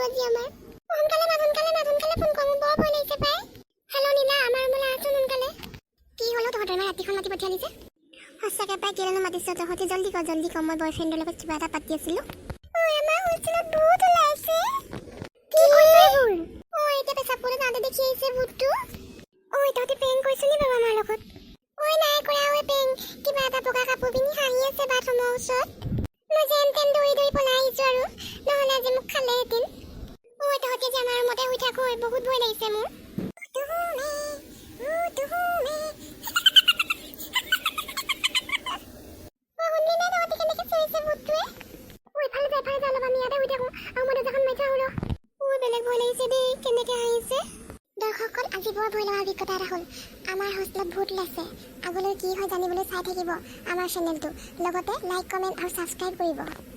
আজি আমাৰ সোনকালে ফোন কৰোঁ বৰ ভয় লাগিছে পাই হেল্ল' নীলা আমাৰ বোলে আছো সোনকালে কি হলো তহঁতৰ না ৰাতিখন মাতি পঠিয়ালি যে সঁচাকে পাই কেলেনো মাতিছ তহঁতি জল্দি ক মই বয়ফ্ৰেণ্ডৰ লগত কিবা এটা পাতি আছিলো ঐ আমাৰ হোষ্টেলত ভূত ওলাইছে কি কৈছে ভূত ঐ এতিয়া পেচাবপুৰত যাওঁতে দেখি আহিছে ভূতটো ঐ তহঁতি পেং কৰিছ নি বাৰু আমাৰ লগত ঐ নাই কৰা ঐ পেং কিবা এটা বগা কাপোৰ পিন্ধি হাঁহি আছে বাথৰুমৰ ওচৰত মই যেন তেন দৌৰি পলাই আহিছো আৰু নহ'লে আজি মোক খালেহেঁতেন ঐ তহঁতি যে আমাৰ মতে শুই থাকো বহুত ভয় লাগিছে মোৰ দৰ্শকসকল আজি বৰ ভয় লগা অভিজ্ঞতা এটা হ'ল আমাৰ হোষ্টেলত ভূত ওলাইছে আগলৈ কি হয় জানিবলৈ চাই থাকিব আমাৰ চেনেলটো লগতে লাইক কমেণ্ট আৰু ছাবস্ক্ৰাইব কৰিব